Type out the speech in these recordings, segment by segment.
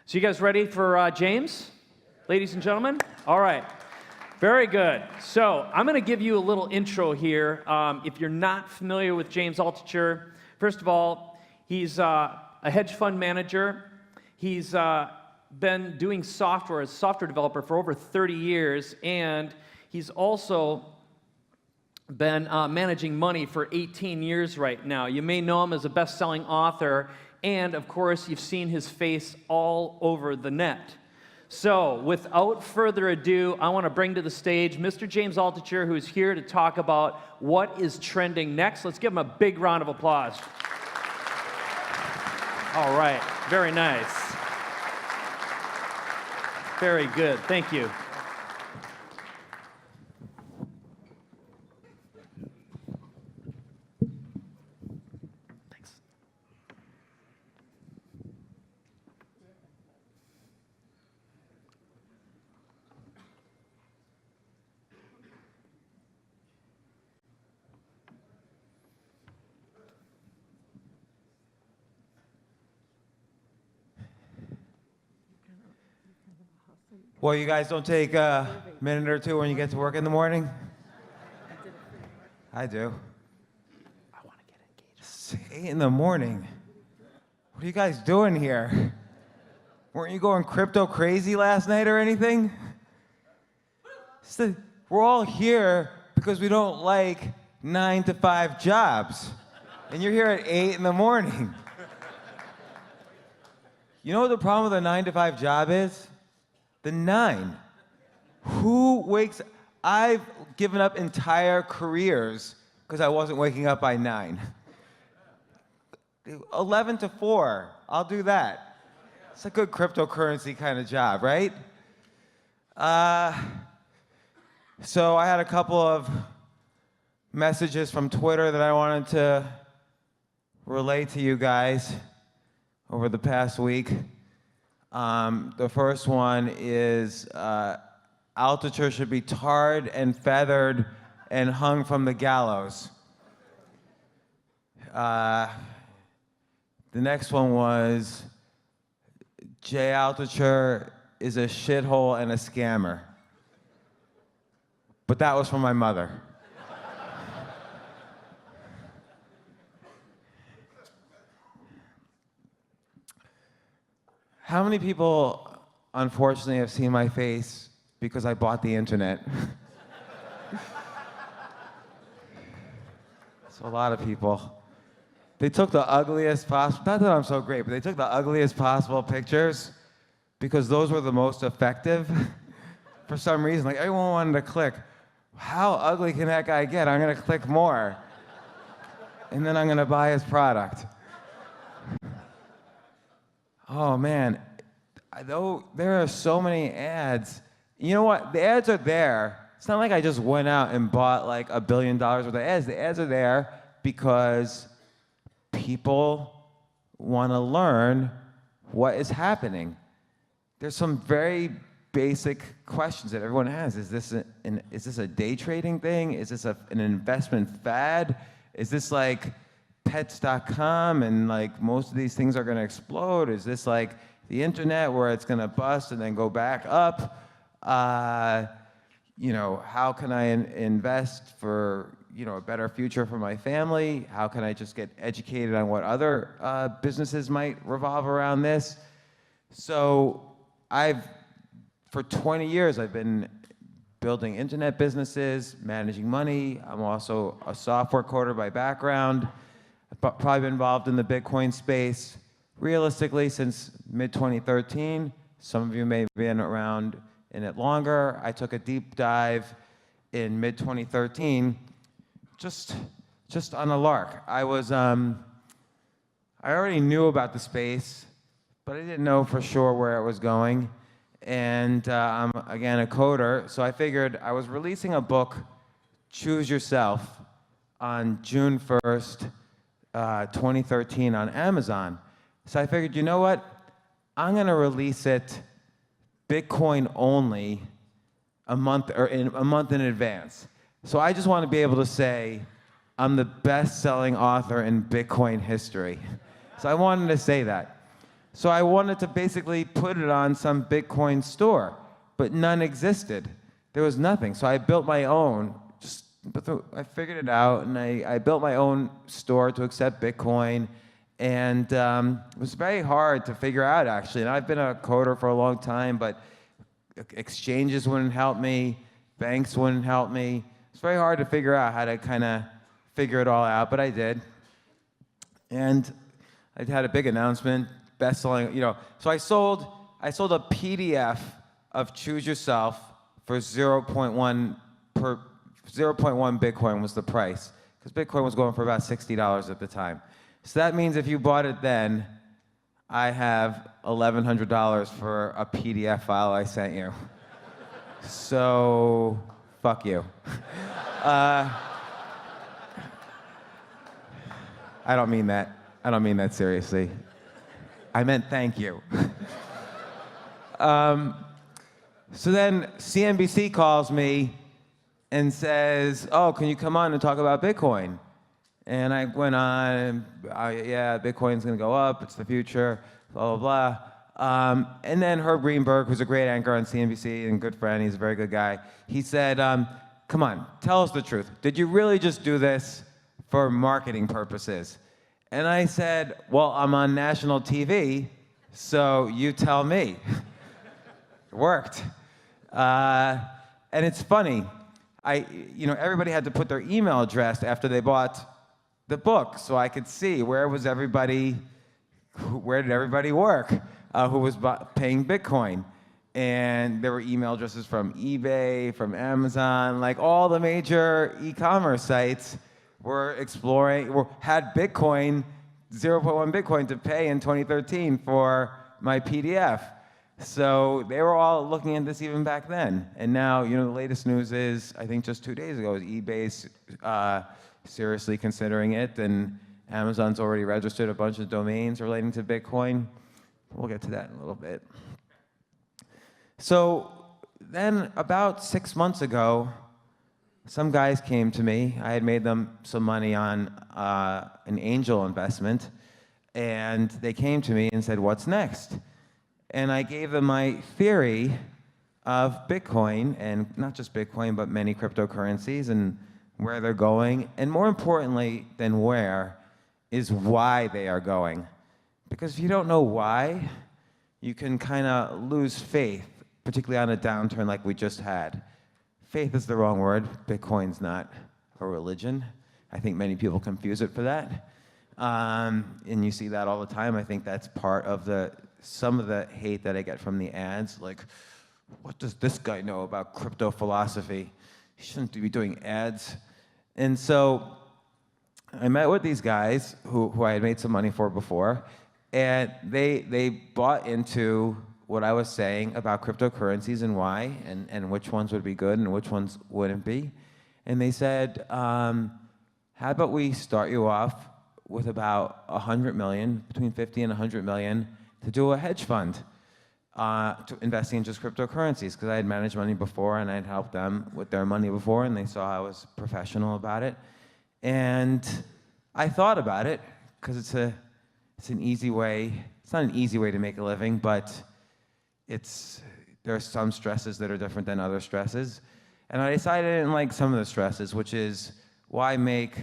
So you guys ready for James, ladies and gentlemen? All right, very good. So I'm going to give you a little intro here. If you're not familiar with James Altucher, first of all, he's a hedge fund manager. He's been doing software as a software developer for over 30 years, and he's also been managing money for 18 years right now. You may know him as a best-selling author, and of course, you've seen his face all over the net. So, without further ado, I want to bring to the stage Mr. James Altucher, who's here to talk about what is trending next. Let's give him a big round of applause. All right, very nice. Very good, thank you. Thanks. Well, you guys don't take a minute or two when you get to work in the morning? I do. I want to get engaged. It's 8 in the morning. What are you guys doing here? Weren't you going crypto crazy last night or anything? We're all here because we don't like 9-to-5 jobs. And you're here at 8 in the morning. You know what the problem with a 9-to-5 job is? The 9. Who wakes? I've given up entire careers because I wasn't waking up by 9. 11 to 4, I'll do that. It's a good cryptocurrency kind of job, right? So I had a couple of messages from Twitter that I wanted to relay to you guys over the past week. The first one is Altucher should be tarred and feathered and hung from the gallows. The next one was Jay Altucher is a shithole and a scammer. But that was from my mother. How many people, unfortunately, have seen my face because I bought the internet? So a lot of people. They took the ugliest possible, not that I'm so great, but they took the ugliest possible pictures because those were the most effective. For some reason, like everyone wanted to click. How ugly can that guy get? I'm gonna click more. And then I'm gonna buy his product. Oh man, though there are so many ads. You know what? The ads are there. It's not like I just went out and bought like $1 billion worth of ads. The ads are there because people want to learn what is happening. There's some very basic questions that everyone has. Is this a day trading thing? Is this an investment fad? Is this like pets.com and like most of these things are going to explode? Is this like the internet where it's going to bust and then go back up? You know, how can I invest for, you know, a better future for my family? How can I just get educated on what other businesses might revolve around this? So for 20 years, I've been building internet businesses, managing money. I'm also a software coder by background. I've probably been involved in the Bitcoin space realistically since mid-2013. Some of you may have been around in it longer. I took a deep dive in mid-2013, just on a lark. I already knew about the space, but I didn't know for sure where it was going. And I'm, again, a coder, so I figured I was releasing a book, Choose Yourself, on June 1st, 2013 on Amazon. So I figured, you know what? I'm gonna release it Bitcoin only a month in advance. So I just want to be able to say I'm the best-selling author in Bitcoin history. So I wanted to say that. So I wanted to basically put it on some Bitcoin store, but none existed. There was nothing. So I built my own. I figured it out, and I built my own store to accept Bitcoin. And it was very hard to figure out, actually. And I've been a coder for a long time, but exchanges wouldn't help me. Banks wouldn't help me. It's very hard to figure out how to kind of figure it all out, but I did. And I had a big announcement, best-selling, So I sold a PDF of Choose Yourself for 0.1 Bitcoin was the price, because Bitcoin was going for about $60 at the time. So that means if you bought it then, I have $1,100 for a PDF file I sent you. So, fuck you. I don't mean that. I don't mean that seriously. I meant thank you. So then CNBC calls me and says, oh, can you come on and talk about Bitcoin? And I went on, yeah, Bitcoin's gonna go up, it's the future, blah, blah, blah. And then Herb Greenberg, who's a great anchor on CNBC and good friend, he's a very good guy, he said, come on, tell us the truth. Did you really just do this for marketing purposes? And I said, well, I'm on national TV, so you tell me. It worked. And it's funny. Everybody had to put their email address after they bought the book, so I could see where did everybody work who was paying Bitcoin. And there were email addresses from eBay, from Amazon, like all the major e-commerce sites had Bitcoin, 0.1 Bitcoin to pay in 2013 for my PDF. So they were all looking at this even back then. And now, the latest news is, I think just 2 days ago, is eBay's seriously considering it, and Amazon's already registered a bunch of domains relating to Bitcoin. We'll get to that in a little bit. So then about 6 months ago, some guys came to me. I had made them some money on an angel investment, and they came to me and said, what's next? And I gave them my theory of Bitcoin, and not just Bitcoin, but many cryptocurrencies, and where they're going. And more importantly than where is why they are going. Because if you don't know why, you can kind of lose faith, particularly on a downturn like we just had. Faith is the wrong word. Bitcoin's not a religion. I think many people confuse it for that. And you see that all the time. I think that's part of some of the hate that I get from the ads. Like, what does this guy know about crypto philosophy? He shouldn't be doing ads. And so I met with these guys who I had made some money for before, and they bought into what I was saying about cryptocurrencies and why, and which ones would be good and which ones wouldn't be. And they said, how about we start you off with about 100 million, between 50 and 100 million, to do a hedge fund, to investing in just cryptocurrencies, because I had managed money before and I'd helped them with their money before, and they saw I was professional about it. And I thought about it, because it's an easy way. It's not an easy way to make a living, but there are some stresses that are different than other stresses. And I decided I didn't like some of the stresses, which is, why make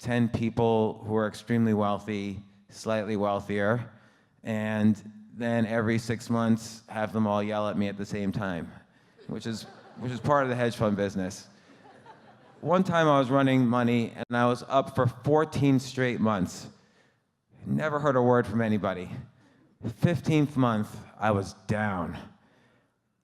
10 people who are extremely wealthy slightly wealthier, and then every 6 months have them all yell at me at the same time, which is part of the hedge fund business. One time I was running money, and I was up for 14 straight months. Never heard a word from anybody. The 15th month, I was down.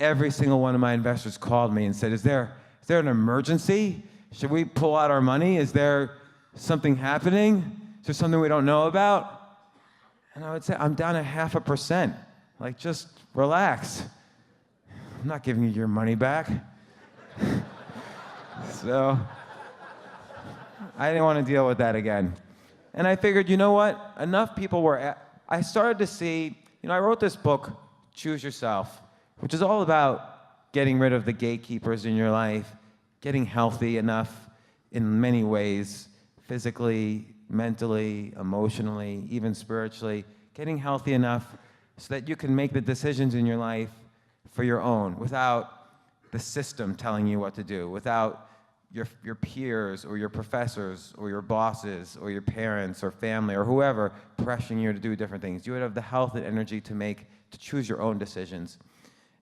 Every single one of my investors called me and said, is there an emergency? Should we pull out our money? Is there something happening? Is there something we don't know about? And I would say, I'm down 0.5%. Like, just relax. I'm not giving you your money back. So I didn't want to deal with that again. And I figured, you know what? Enough people were I started to see, I wrote this book, Choose Yourself, which is all about getting rid of the gatekeepers in your life, getting healthy enough in many ways, physically, mentally, emotionally, even spiritually, getting healthy enough so that you can make the decisions in your life for your own, without the system telling you what to do, without your peers or your professors or your bosses or your parents or family or whoever pressuring you to do different things. You would have the health and energy to choose your own decisions.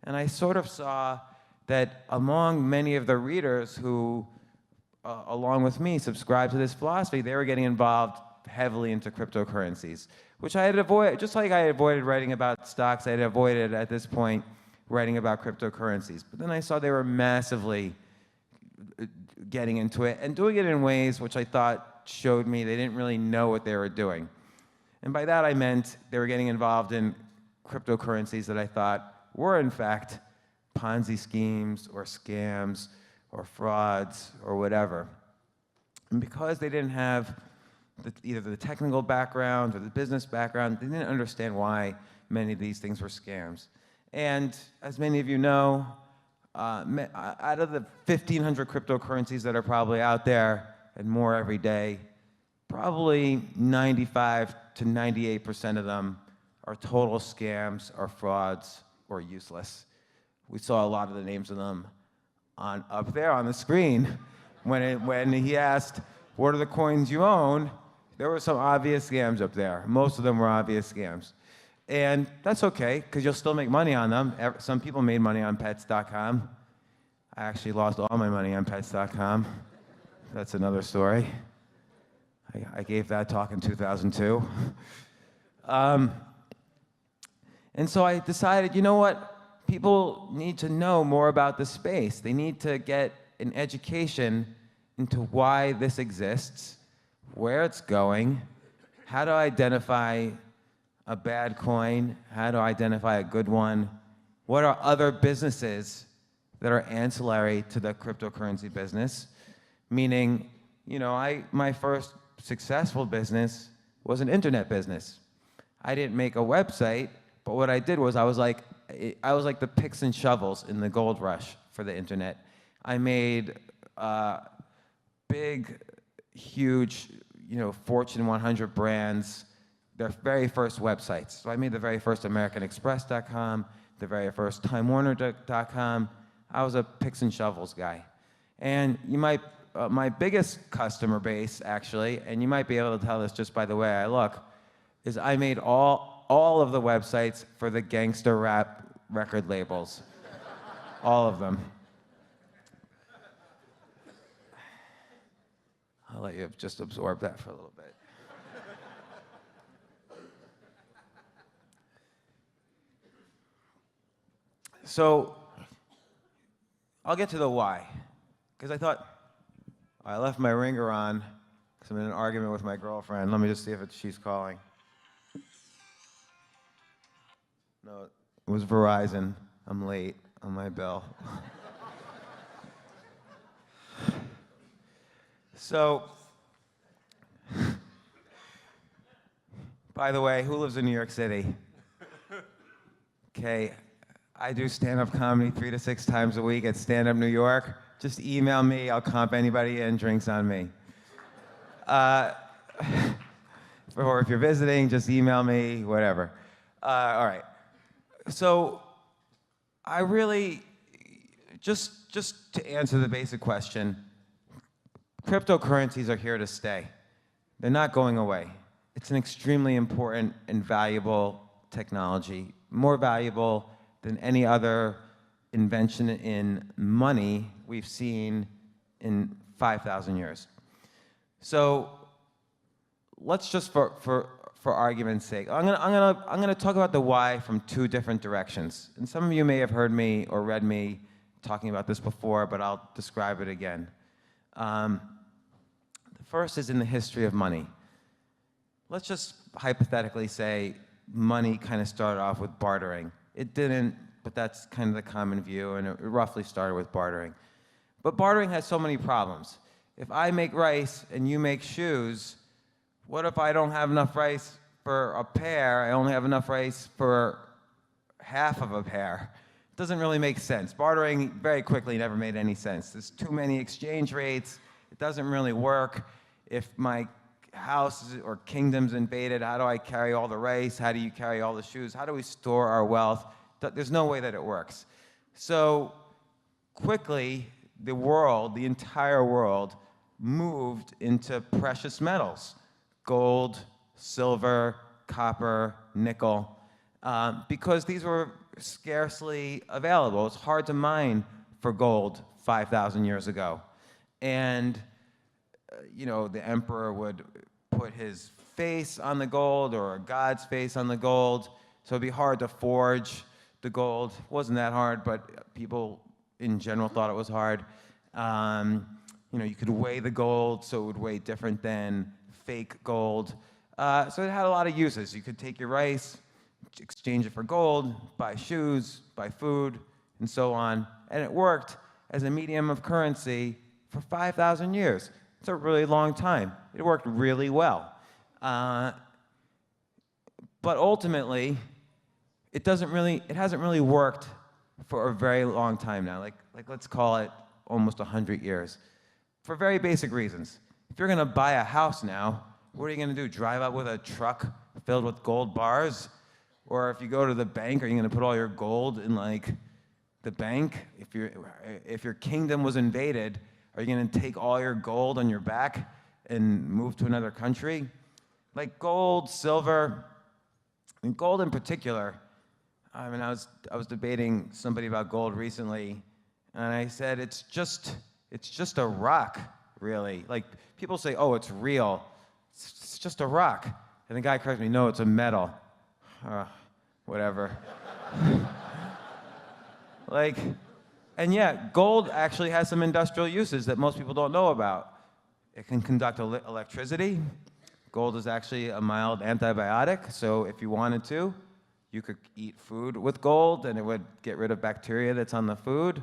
And I sort of saw that among many of the readers who, along with me, subscribed to this philosophy, they were getting involved heavily into cryptocurrencies, which I had avoided, just like I had avoided writing about stocks, I had avoided at this point writing about cryptocurrencies. But then I saw they were massively getting into it and doing it in ways which I thought showed me they didn't really know what they were doing. And by that I meant they were getting involved in cryptocurrencies that I thought were in fact Ponzi schemes or scams or frauds or whatever. And because they didn't have either the technical background or the business background, they didn't understand why many of these things were scams. And as many of you know, out of the 1,500 cryptocurrencies that are probably out there, and more every day, probably 95 to 98% of them are total scams or frauds or useless. We saw a lot of the names of them up there on the screen. When he asked, what are the coins you own? There were some obvious scams up there. Most of them were obvious scams. And that's okay, because you'll still make money on them. Some people made money on pets.com. I actually lost all my money on pets.com. That's another story. I gave that talk in 2002. And so I decided, you know what? People need to know more about the space. They need to get an education into why this exists, where it's going, how to identify a bad coin, how to identify a good one, what are other businesses that are ancillary to the cryptocurrency business, meaning, you know, my first successful business was an internet business. I didn't make a website, but what I did was I was like the picks and shovels in the gold rush for the internet. I made big, huge, you know, Fortune 100 brands their very first websites. So I made the very first AmericanExpress.com, the very first TimeWarner.com. I was a picks and shovels guy. And you might, my biggest customer base, actually, and you might be able to tell this just by the way I look, is I made all of the websites for the gangster rap record labels. All of them. I'll let you just absorb that for a little bit. So I'll get to the why, because I thought, I left my ringer on because I'm in an argument with my girlfriend. Let me just see if she's calling. No, it was Verizon. I'm late on my bill. So, by the way, who lives in New York City? Okay, I do stand-up comedy 3 to 6 times a week at Stand Up New York. Just email me, I'll comp anybody in, drinks on me. Or if you're visiting, just email me, whatever. All right. So I really, just to answer the basic question, cryptocurrencies are here to stay. They're not going away. It's an extremely important and valuable technology, more valuable than any other invention in money we've seen in 5,000 years. So let's just, for argument's sake, I'm gonna talk about the why from 2 different directions. And some of you may have heard me or read me talking about this before, but I'll describe it again. The first is in the history of money. Let's just hypothetically say money kind of started off with bartering. It didn't, but that's kind of the common view, and it roughly started with bartering. But bartering has so many problems. If I make rice and you make shoes, what if I don't have enough rice for a pair? I only have enough rice for half of a pair. It doesn't really make sense. Bartering very quickly never made any sense. There's too many exchange rates. It doesn't really work. If my houses or kingdoms invaded. How do I carry all the rice? How do you carry all the shoes? How do we store our wealth? There's no way that it works. So quickly, the entire world, moved into precious metals: gold, silver, copper, nickel, because these were scarcely available. It's hard to mine for gold 5,000 years ago. And the emperor would put his face on the gold or a god's face on the gold, so it'd be hard to forge the gold. It wasn't that hard, but people in general thought it was hard. You could weigh the gold, so it would weigh different than fake gold. So it had a lot of uses. You could take your rice, exchange it for gold, buy shoes, buy food, and so on. And it worked as a medium of currency for 5,000 years. It's a really long time. It worked really well. But ultimately, it hasn't really worked for a very long time now. Like let's call it almost 100 years. For very basic reasons. If you're gonna buy a house now, what are you gonna do? Drive up with a truck filled with gold bars? Or if you go to the bank, are you gonna put all your gold in the bank? If your kingdom was invaded, are you gonna take all your gold on your back and move to another country? Like gold, silver, and gold in particular. I was debating somebody about gold recently, and I said it's just a rock, really. Like people say, oh, it's real. It's just a rock. And the guy corrects me, no, it's a metal. Whatever. And yeah, gold actually has some industrial uses that most people don't know about. It can conduct electricity. Gold is actually a mild antibiotic, so if you wanted to, you could eat food with gold and it would get rid of bacteria that's on the food.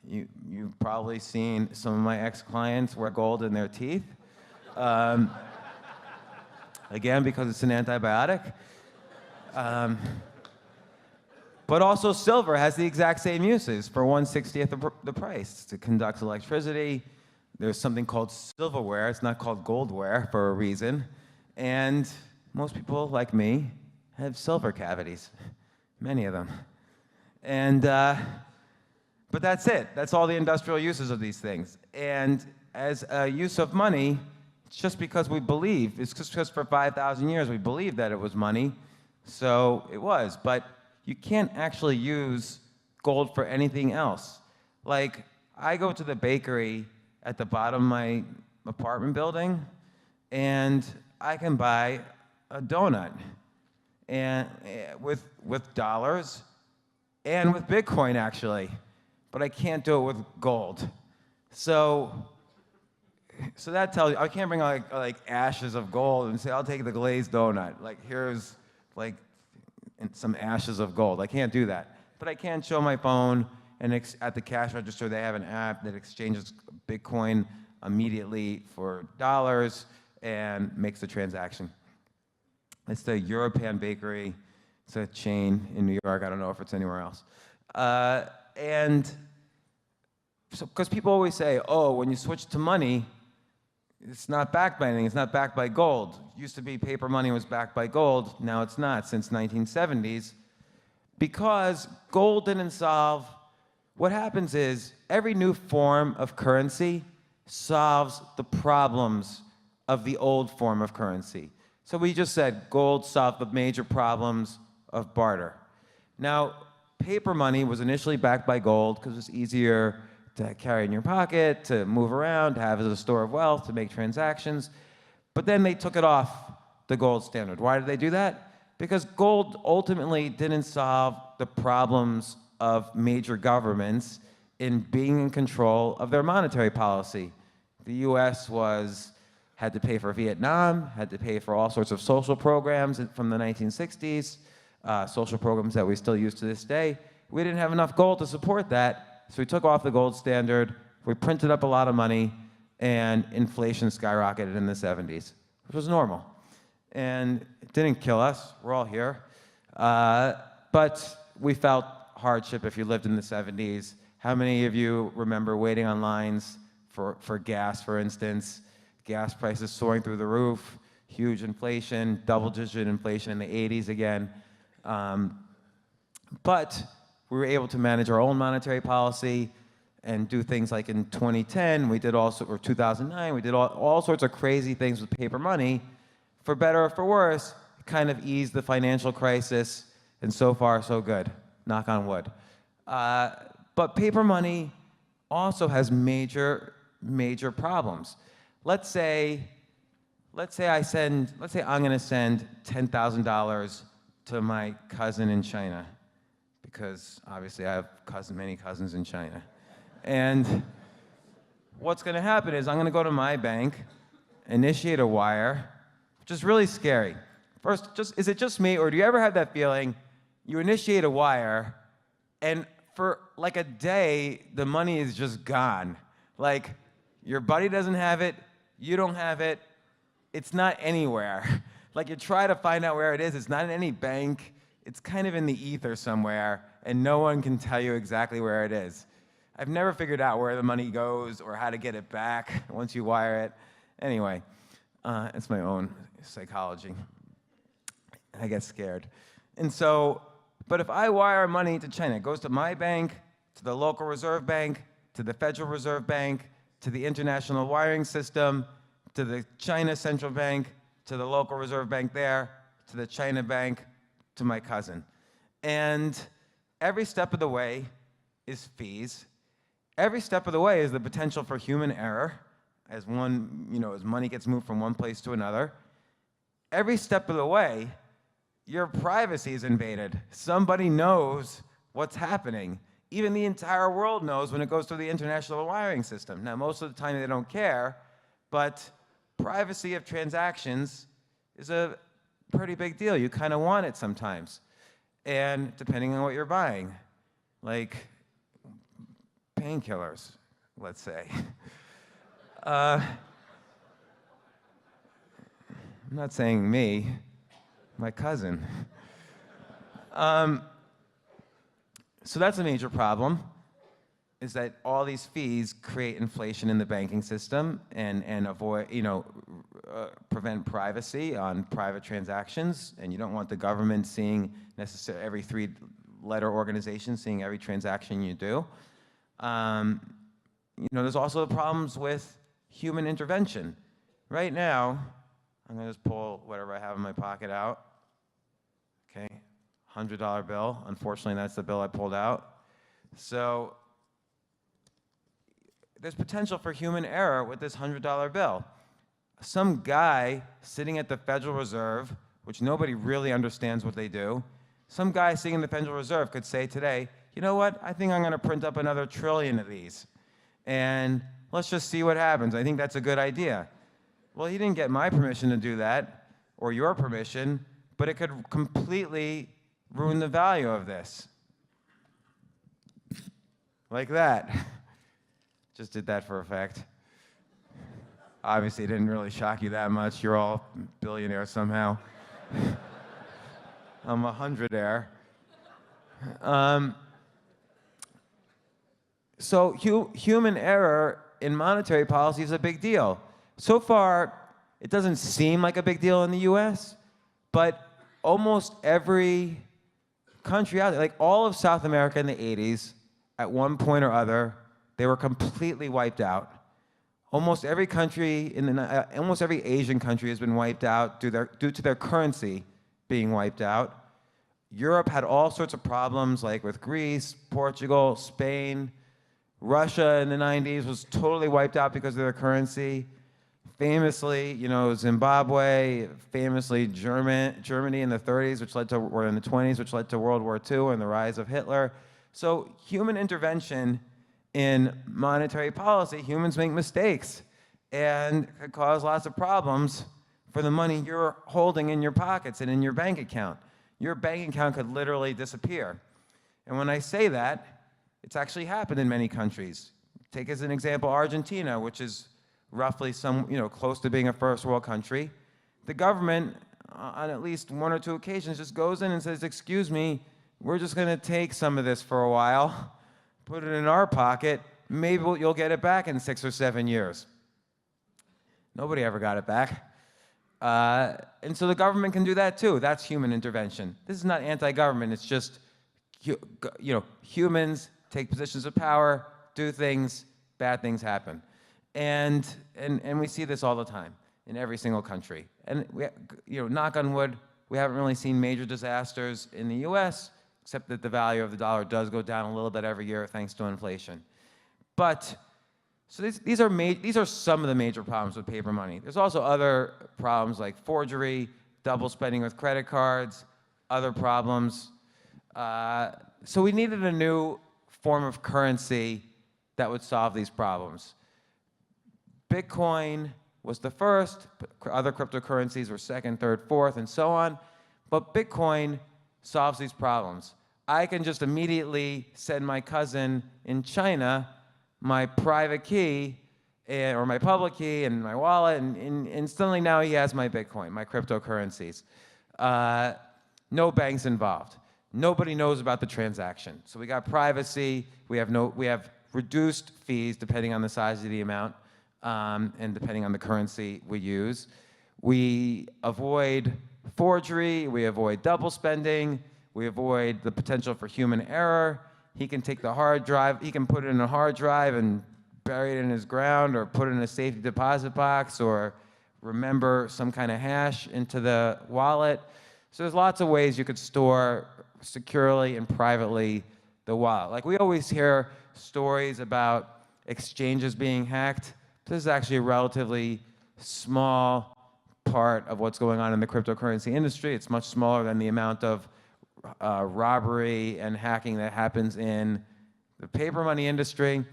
You've probably seen some of my ex-clients wear gold in their teeth. Again, because it's an antibiotic. But also silver has the exact same uses for 1/60th of the price. It conducts electricity. There's something called silverware. It's not called goldware for a reason. And most people, like me, have silver cavities, many of them. But that's it. That's all the industrial uses of these things. And as a use of money, it's just because we believe. It's just for 5,000 years we believed that it was money, so it was. But you can't actually use gold for anything else. Like, I go to the bakery at the bottom of my apartment building, and I can buy a donut and with dollars and with Bitcoin, actually. But I can't do it with gold. So that tells you, I can't bring like ashes of gold and say, I'll take the glazed donut. Like, here's some ashes of gold. I can't do that. But I can show my phone, and at the cash register, they have an app that exchanges Bitcoin immediately for dollars and makes the transaction. It's the European Bakery. It's a chain in New York. I don't know if it's anywhere else. And so, because people always say, oh, when you switch to money, it's not backed by anything. It's not backed by gold. It used to be paper money was backed by gold. Now it's not, since 1970s. Because gold didn't solve, what happens is every new form of currency solves the problems of the old form of currency. So we just said gold solved the major problems of barter. Now, paper money was initially backed by gold because it's easier to carry in your pocket, to move around, to have as a store of wealth, to make transactions. But then they took it off the gold standard. Why did they do that? Because gold ultimately didn't solve the problems of major governments in being in control of their monetary policy. The US had to pay for Vietnam, had to pay for all sorts of social programs from the 1960s, social programs that we still use to this day. We didn't have enough gold to support that. So we took off the gold standard, we printed up a lot of money, and inflation skyrocketed in the 70s, which was normal. And it didn't kill us, we're all here. But we felt hardship if you lived in the 70s. How many of you remember waiting on lines for gas, for instance, gas prices soaring through the roof, huge inflation, double-digit inflation in the 80s again. But we were able to manage our own monetary policy and do things like in 2010, we did also, or 2009, we did all sorts of crazy things with paper money. For better or for worse, it kind of eased the financial crisis, and so far, so good. Knock on wood. But paper money also has major problems. Let's say I'm going to send $10,000 to my cousin in China, because obviously I have many cousins in China. And what's going to happen is I'm going to go to my bank, initiate a wire, which is really scary. First, is it just me, or do you ever have that feeling you initiate a wire, and for like a day, the money is just gone? Like, your buddy doesn't have it, you don't have it, it's not anywhere. Like, you try to find out where it is, it's not in any bank, it's kind of in the ether somewhere, and no one can tell you exactly where it is. I've never figured out where the money goes or how to get it back once you wire it. Anyway, it's my own psychology. I get scared. And so, but if I wire money to China, it goes to my bank, to the local reserve bank, to the Federal Reserve Bank, to the international wiring system, to the China Central Bank, to the local reserve bank there, to the China bank, to my cousin. And every step of the way is fees. Every step of the way is the potential for human error, as money gets moved from one place to another. Every step of the way, your privacy is invaded. Somebody knows what's happening. Even the entire world knows when it goes through the international wiring system. Now, most of the time they don't care, but privacy of transactions is a pretty big deal. You kind of want it sometimes. And depending on what you're buying, like painkillers, let's say. I'm not saying me, my cousin. So that's a major problem, is that all these fees create inflation in the banking system and prevent privacy on private transactions, and you don't want the government seeing necessarily every three-letter organization seeing every transaction you do. There's also the problems with human intervention. Right now, I'm going to just pull whatever I have in my pocket out. Okay, $100 bill. Unfortunately, that's the bill I pulled out. So there's potential for human error with this $100 bill. Some guy sitting at the Federal Reserve, which nobody really understands what they do, some guy sitting in the Federal Reserve could say today, you know what, I think I'm going to print up another 1 trillion of these, and let's just see what happens. I think that's a good idea. Well, he didn't get my permission to do that, or your permission, but it could completely ruin the value of this. Like that. Just did that for effect. Obviously, it didn't really shock you that much. You're all billionaires somehow. I'm a hundredaire. So human error in monetary policy is a big deal. So far, it doesn't seem like a big deal in the US, but almost every country out there, like all of South America in the 80s, at one point or other, they were completely wiped out. Almost every country, almost every Asian country has been wiped out due to their currency being wiped out. Europe had all sorts of problems, like with Greece, Portugal, Spain. Russia in the 90s was totally wiped out because of their currency. Famously, Zimbabwe, famously Germany in the 30s, or in the 20s, which led to World War II and the rise of Hitler. So human intervention in monetary policy, humans make mistakes and could cause lots of problems for the money you're holding in your pockets and in your bank account. Your bank account could literally disappear. And when I say that, it's actually happened in many countries. Take as an example Argentina, which is roughly close to being a first world country. The government, on at least one or two occasions, just goes in and says, excuse me, we're just going to take some of this for a while, put it in our pocket, maybe you'll get it back in 6 or 7 years. Nobody ever got it back. And so the government can do that too. That's human intervention. This is not anti-government. It's just, humans take positions of power, do things, bad things happen. And we see this all the time in every single country. And knock on wood, we haven't really seen major disasters in the US, except that the value of the dollar does go down a little bit every year thanks to inflation. But so these are some of the major problems with paper money. There's also other problems like forgery, double spending with credit cards, other problems. So we needed a new form of currency that would solve these problems. Bitcoin was the first, other cryptocurrencies were second, third, fourth, and so on. But Bitcoin solves these problems. I can just immediately send my cousin in China my private key or my public key and my wallet, and instantly now he has my Bitcoin, my cryptocurrencies. No banks involved. Nobody knows about the transaction. So we got privacy. We have reduced fees depending on the size of the amount and depending on the currency we use. We avoid forgery. We avoid double spending. We avoid the potential for human error. He can take the hard drive, he can put it in a hard drive and bury it in his ground, or put it in a safety deposit box, or remember some kind of hash into the wallet. So there's lots of ways you could store securely and privately the wallet. Like, we always hear stories about exchanges being hacked. This is actually a relatively small part of what's going on in the cryptocurrency industry. It's much smaller than the amount of robbery and hacking that happens in the paper money industry.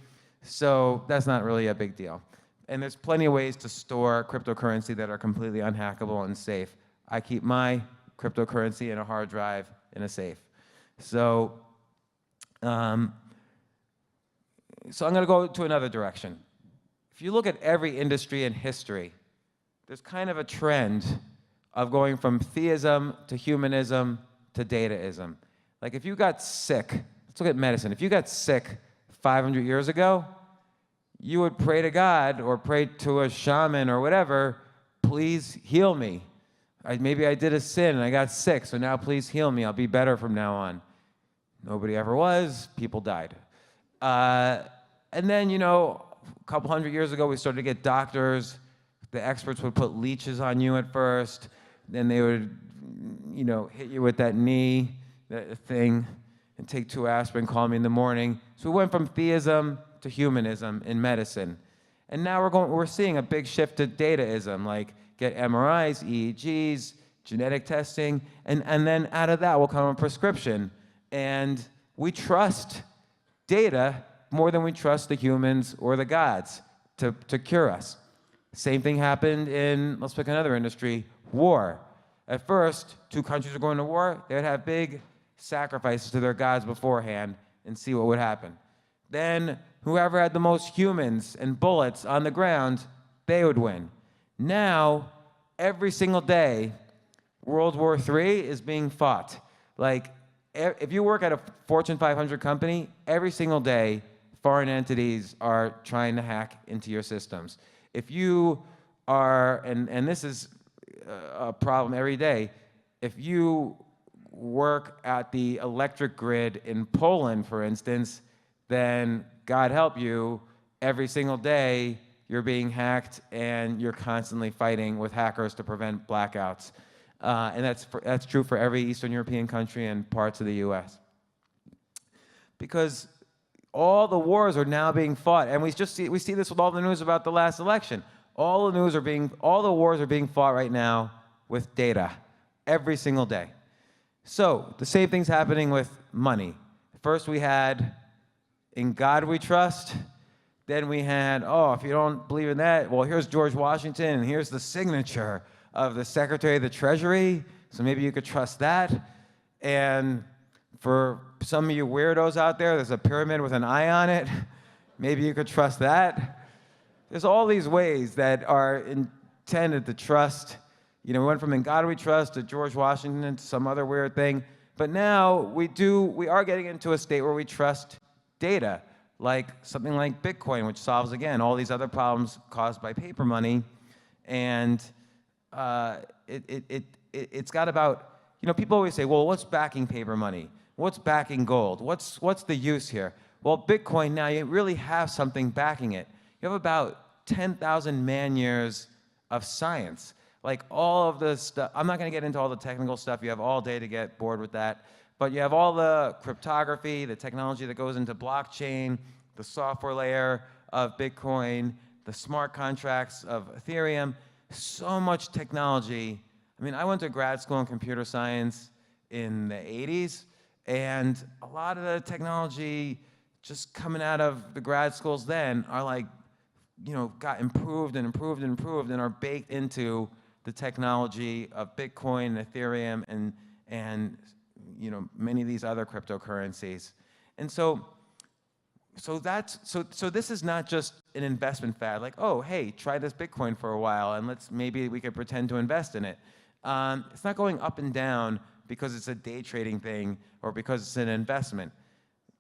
So that's not really a big deal. And there's plenty of ways to store cryptocurrency that are completely unhackable and safe. I keep my cryptocurrency in a hard drive in a safe. So, I'm going to go to another direction. If you look at every industry in history, there's kind of a trend of going from theism to humanism to dataism. Like, if you got sick, let's look at medicine. If you got sick 500 years ago, you would pray to God or pray to a shaman or whatever, please heal me. Maybe I did a sin and I got sick, so now please heal me. I'll be better from now on. Nobody ever was. People died. And then, a couple hundred years ago, we started to get doctors. The experts would put leeches on you at first. Then they would hit you with that knee, that thing, and take 2 aspirin, call me in the morning. So we went from theism to humanism in medicine. And now we're seeing a big shift to dataism, like get MRIs, EEGs, genetic testing, and then out of that will come a prescription. And we trust data more than we trust the humans or the gods to cure us. Same thing happened in, let's pick another industry, war. At first, 2 countries were going to war, they would have big sacrifices to their gods beforehand and see what would happen. Then, whoever had the most humans and bullets on the ground, they would win. Now, every single day, World War III is being fought. Like, if you work at a Fortune 500 company, every single day, foreign entities are trying to hack into your systems. If you are, and this is a problem every day, if you work at the electric grid in Poland, for instance, then God help you, every single day you're being hacked and you're constantly fighting with hackers to prevent blackouts. And that's true for every Eastern European country and parts of the US. Because all the wars are now being fought, and we see this with all the news about the last election. All the wars are being fought right now with data, every single day. So the same thing's happening with money. First we had, in God we trust. Then we had, if you don't believe in that, well, here's George Washington, and here's the signature of the Secretary of the Treasury, so maybe you could trust that. And for some of you weirdos out there, there's a pyramid with an eye on it. Maybe you could trust that. There's all these ways that are intended to trust. We went from in God we trust to George Washington to some other weird thing. But now we are getting into a state where we trust data, like something like Bitcoin, which solves, again, all these other problems caused by paper money. And it's got about, people always say, well, what's backing paper money? What's backing gold? What's the use here? Well, Bitcoin now, you really have something backing it. You have about 10,000 man-years of science. Like all of the stuff, I'm not going to get into all the technical stuff. You have all day to get bored with that. But you have all the cryptography, the technology that goes into blockchain, the software layer of Bitcoin, the smart contracts of Ethereum. So much technology. I mean, I went to grad school in computer science in the 80s, and a lot of the technology just coming out of the grad schools then are like, got improved and improved and improved and are baked into the technology of Bitcoin, Ethereum, and many of these other cryptocurrencies. And so this is not just an investment fad, like, oh, hey, try this Bitcoin for a while and maybe we could pretend to invest in it. It's not going up and down because it's a day trading thing or because it's an investment.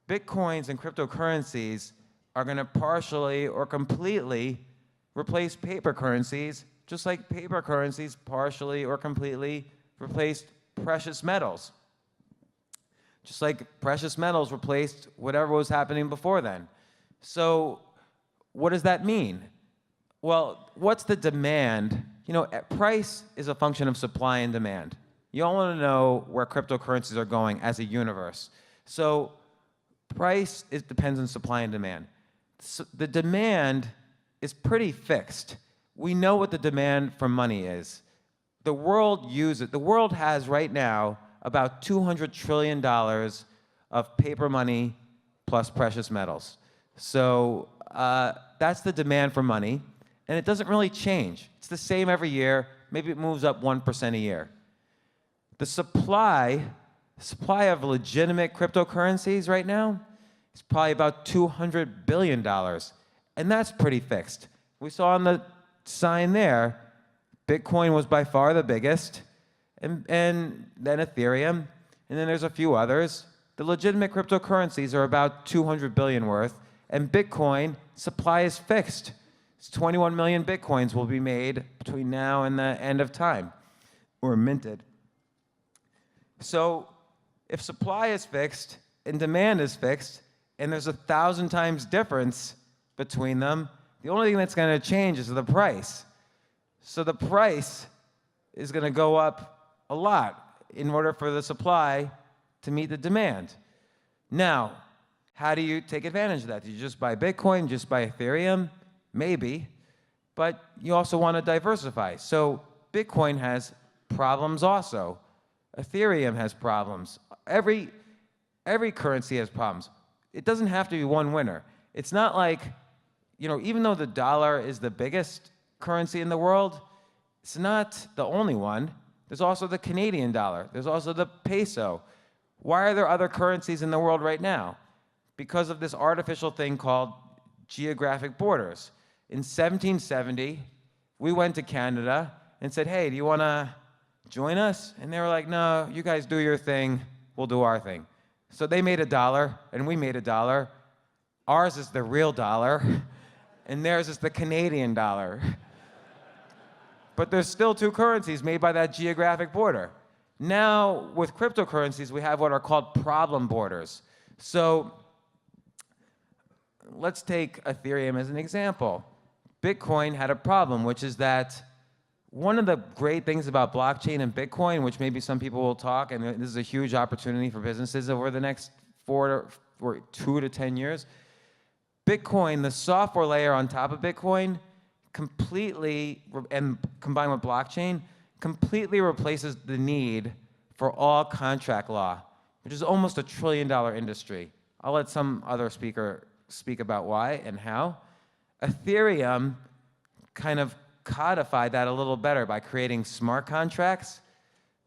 Bitcoins and cryptocurrencies are going to partially or completely replace paper currencies, just like paper currencies partially or completely replaced precious metals. Just like precious metals replaced whatever was happening before then. So what does that mean? Well, what's the demand? Price is a function of supply and demand. You all want to know where cryptocurrencies are going as a universe. So price depends on supply and demand. So the demand is pretty fixed. We know what the demand for money is. The world uses it. The world has right now about $200 trillion of paper money plus precious metals. So that's the demand for money, and it doesn't really change. It's the same every year. Maybe it moves up 1% a year. The supply of legitimate cryptocurrencies right now is probably about $200 billion, and that's pretty fixed. We saw on the sign there, Bitcoin was by far the biggest, and then Ethereum, and then there's a few others. The legitimate cryptocurrencies are about 200 billion worth, and Bitcoin supply is fixed. It's 21 million Bitcoins will be made between now and the end of time, or minted. So if supply is fixed and demand is fixed, and there's 1,000 times difference between them, the only thing that's going to change is the price. So the price is going to go up a lot in order for the supply to meet the demand. Now, how do you take advantage of that? Do you just buy Bitcoin, just buy Ethereum? Maybe, but you also want to diversify. So Bitcoin has problems also. Ethereum has problems. Every currency has problems. It doesn't have to be one winner. It's not like, even though the dollar is the biggest currency in the world, it's not the only one. There's also the Canadian dollar. There's also the peso. Why are there other currencies in the world right now? Because of this artificial thing called geographic borders. In 1770, we went to Canada and said, hey, do you want to join us? And they were like, no, you guys do your thing, we'll do our thing. So they made $1, and we made $1. Ours is the real dollar, and theirs is the Canadian dollar. But there's still two currencies made by that geographic border. Now, with cryptocurrencies, we have what are called problem borders. So let's take Ethereum as an example. Bitcoin had a problem, which is that one of the great things about blockchain and Bitcoin, which maybe some people will talk, and this is a huge opportunity for businesses over the next 2 to 10 years, Bitcoin, the software layer on top of Bitcoin, completely, and combined with blockchain, completely replaces the need for all contract law, which is almost $1 trillion industry. I'll let some other speaker speak about why and how. Ethereum kind of codified that a little better by creating smart contracts.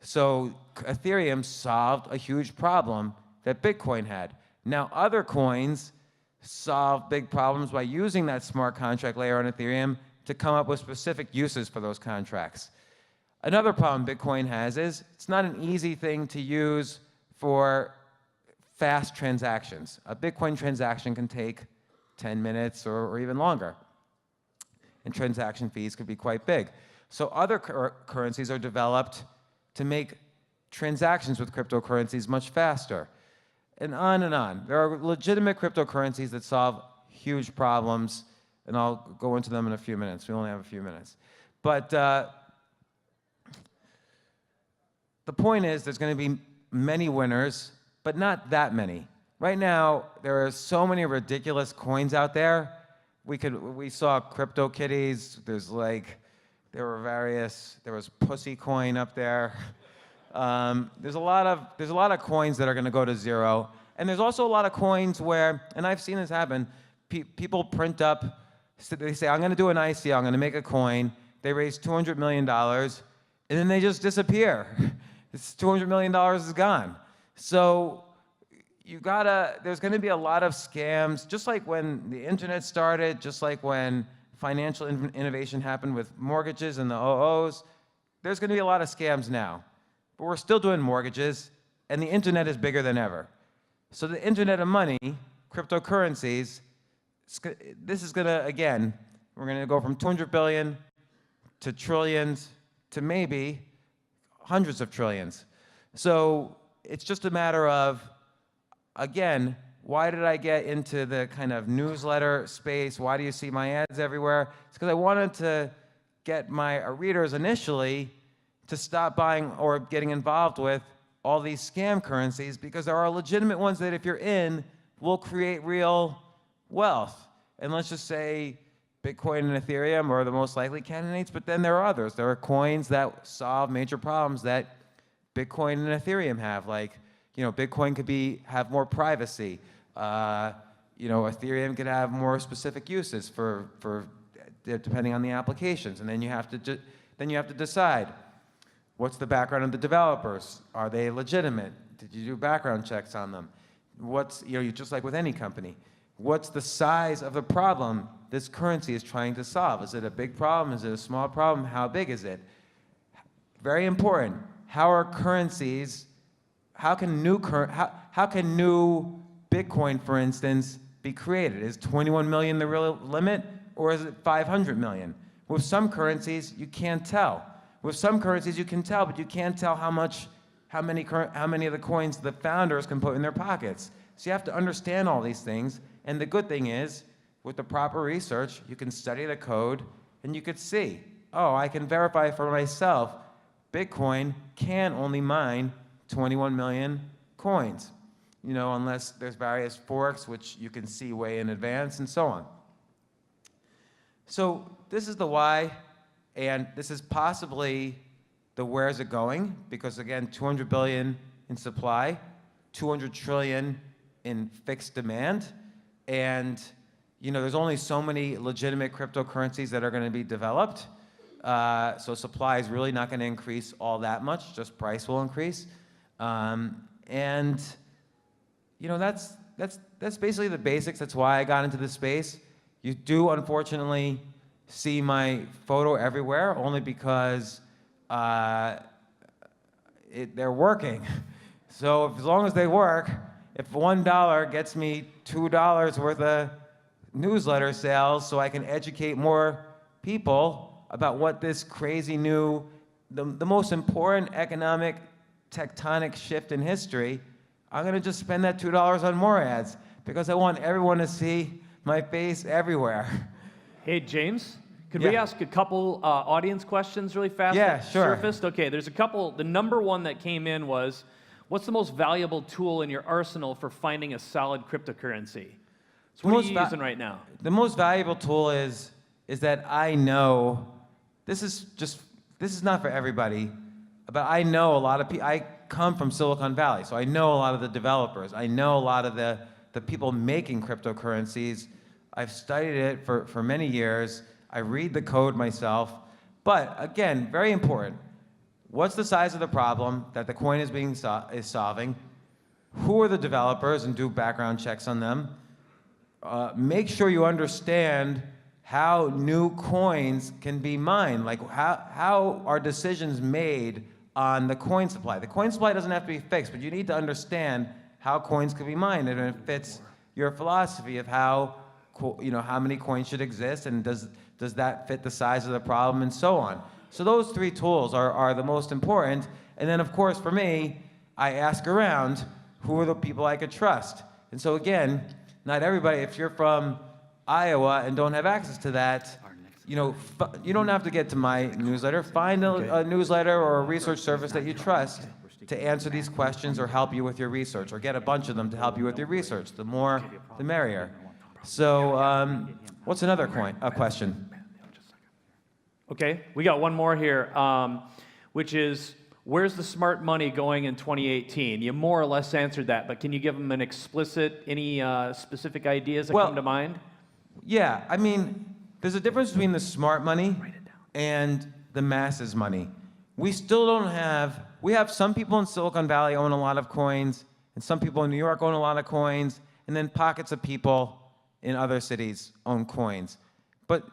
So Ethereum solved a huge problem that Bitcoin had. Now other coins solve big problems by using that smart contract layer on Ethereum to come up with specific uses for those contracts. Another problem Bitcoin has is it's not an easy thing to use for fast transactions. A Bitcoin transaction can take 10 minutes or even longer. And transaction fees could be quite big. So other currencies are developed to make transactions with cryptocurrencies much faster, and on and on. There are legitimate cryptocurrencies that solve huge problems, and I'll go into them in a few minutes. We only have a few minutes. But the point is there's going to be many winners, but not that many. Right now, there are so many ridiculous coins out there. We saw crypto kitties. There was Pussy Coin up there. There's a lot of coins that are going to go to zero, and there's also a lot of coins where, and I've seen this happen. People print up. So they say, I'm going to do an ICO. I'm going to make a coin. They raise $200 million, and then they just disappear. This $200 million is gone. So there's going to be a lot of scams, just like when the internet started, just like when financial innovation happened with mortgages and the OOs. There's going to be a lot of scams now. But we're still doing mortgages, and the internet is bigger than ever. So the internet of money, cryptocurrencies, this is going to, again, we're going to go from 200 billion to trillions to maybe hundreds of trillions. So it's just a matter of, again, why did I get into the kind of newsletter space? Why do you see my ads everywhere? It's because I wanted to get my readers initially to stop buying or getting involved with all these scam currencies, because there are legitimate ones that if you're in, will create real wealth. And let's just say Bitcoin and Ethereum are the most likely candidates, but then there are others. There are coins that solve major problems that Bitcoin and Ethereum have, like, Bitcoin could have more privacy. Ethereum could have more specific uses for depending on the applications, and then you have to decide what's the background of the developers. Are they legitimate? Did you do background checks on them? Just like with any company, what's the size of the problem this currency is trying to solve? Is it a big problem? Is it a small problem? How big is it? Very important. How are currencies? How can new Bitcoin, for instance, be created? Is 21 million the real limit, or is it 500 million? With some currencies, you can't tell. With some currencies, you can tell, but you can't tell how many of the coins the founders can put in their pockets. So you have to understand all these things. And the good thing is, with the proper research, you can study the code, and you could see, oh, I can verify for myself, Bitcoin can only mine 21 million coins, unless there's various forks, which you can see way in advance, and so on. So this is the why, and this is possibly the where is it going, because again, 200 billion in supply, 200 trillion in fixed demand, and there's only so many legitimate cryptocurrencies that are going to be developed. So supply is really not going to increase all that much, just price will increase. That's basically the basics. That's why I got into this space. You do, unfortunately, see my photo everywhere, only because they're working. So as long as they work, if $1 gets me $2 worth of newsletter sales, so I can educate more people about what this crazy new, the most important economic tectonic shift in history, I'm going to just spend that $2 on more ads, because I want everyone to see my face everywhere. Hey, James, could we ask a couple audience questions really fast? Yeah, that sure. Surfaced? Okay, there's a couple. The number one that came in was, what's the most valuable tool in your arsenal for finding a solid cryptocurrency? So what are you using right now? The most valuable tool is that I know, this is not for everybody, but I know a lot of people. I come from Silicon Valley, so I know a lot of the developers. I know a lot of the people making cryptocurrencies. I've studied it for many years. I read the code myself. But again, very important. What's the size of the problem that the coin is solving? Who are the developers, and do background checks on them? Make sure you understand how new coins can be mined. Like how are decisions made on the coin supply? The coin supply doesn't have to be fixed, but you need to understand how coins can be mined, and it fits your philosophy of how many coins should exist, and does that fit the size of the problem, and so on. So those three tools are the most important. And then, of course, for me, I ask around, who are the people I could trust? And so again, not everybody, if you're from Iowa and don't have access to that, you know, you don't have to get to my newsletter. Find a newsletter or a research service that you trust to answer these questions or help you with your research, or get a bunch of them to help you with your research. The more, the merrier. So, what's another question? Okay, we got one more here, which is, where's the smart money going in 2018? You more or less answered that, but can you give them an any specific ideas that come to mind? Yeah, I mean, there's a difference between the smart money and the masses money. We still don't have, we have some people in Silicon Valley own a lot of coins, and some people in New York own a lot of coins, and then pockets of people in other cities own coins. But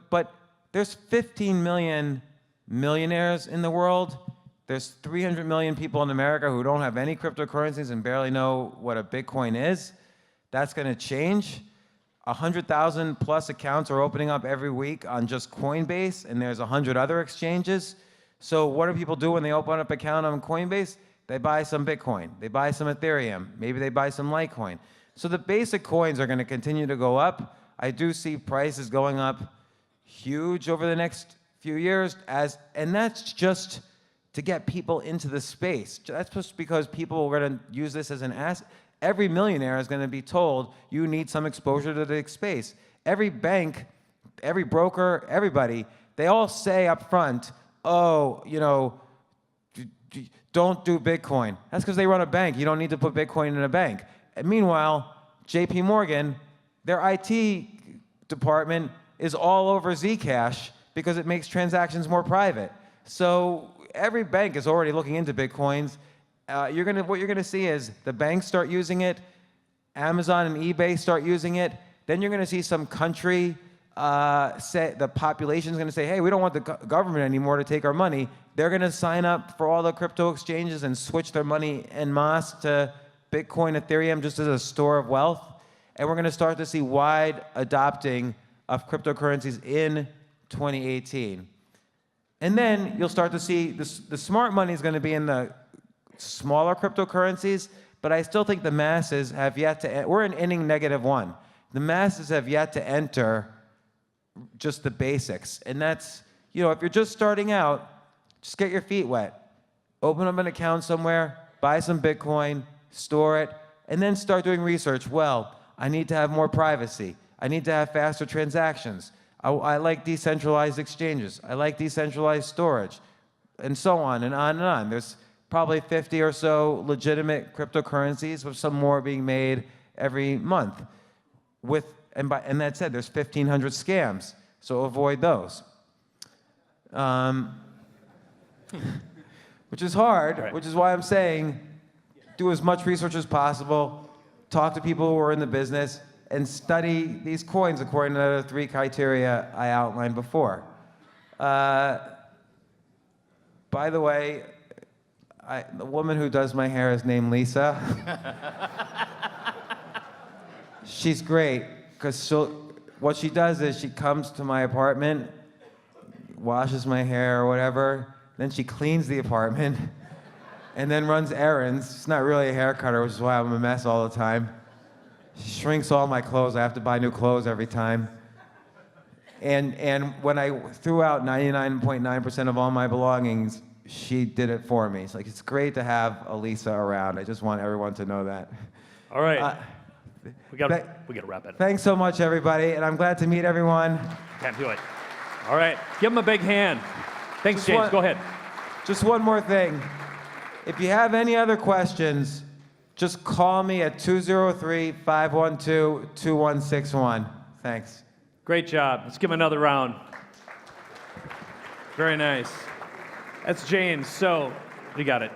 there's 15 million millionaires in the world. There's 300 million people in America who don't have any cryptocurrencies and barely know what a Bitcoin is. That's going to change. 100,000 plus accounts are opening up every week on just Coinbase, and there's 100 other exchanges. So what do people do when they open up an account on Coinbase? They buy some Bitcoin. They buy some Ethereum. Maybe they buy some Litecoin. So the basic coins are going to continue to go up. I do see prices going up huge over the next few years, and that's just to get people into the space. That's just because people are going to use this as an asset. Every millionaire is going to be told, you need some exposure to the space. Every bank, every broker, everybody, they all say up front, oh, you know, don't do Bitcoin. That's because they run a bank. You don't need to put Bitcoin in a bank. And meanwhile, JP Morgan, their IT department is all over Zcash because it makes transactions more private. So every bank is already looking into Bitcoins. What you're gonna see is the banks start using it, Amazon and eBay start using it. Then you're gonna see some country the population's gonna say, hey, we don't want the government anymore to take our money. They're gonna sign up for all the crypto exchanges and switch their money en masse to Bitcoin, Ethereum, just as a store of wealth. And we're gonna start to see wide adopting of cryptocurrencies in 2018. And then you'll start to see the smart money is gonna be in the smaller cryptocurrencies, but I still think the masses have yet to, we're in inning -1. The masses have yet to enter just the basics. And that's, you know, if you're just starting out, just get your feet wet. Open up an account somewhere, buy some Bitcoin, store it, and then start doing research. Well, I need to have more privacy. I need to have faster transactions. I like decentralized exchanges. I like decentralized storage, and so on and on and on. There's probably 50 or so legitimate cryptocurrencies, with some more being made every month. And that said, there's 1,500 scams, so avoid those. Which is hard, right. Which is why I'm saying, do as much research as possible, talk to people who are in the business, and study these coins according to the 3 criteria I outlined before. By the way, the woman who does my hair is named Lisa. She's great, because what she does is she comes to my apartment, washes my hair or whatever, then she cleans the apartment, and then runs errands. She's not really a hair cutter, which is why I'm a mess all the time. She shrinks all my clothes. I have to buy new clothes every time. And when I threw out 99.9% of all my belongings, she did it for me. It's like, it's great to have Elisa around. I just want everyone to know that. All right. We got to wrap it. Thanks so much, everybody, and I'm glad to meet everyone. Can't do it. All right. Give him a big hand. Thanks, James. Go ahead. Just one more thing. If you have any other questions, just call me at 203-512-2161. Thanks. Great job. Let's give him another round. Very nice. That's James. So, you got it.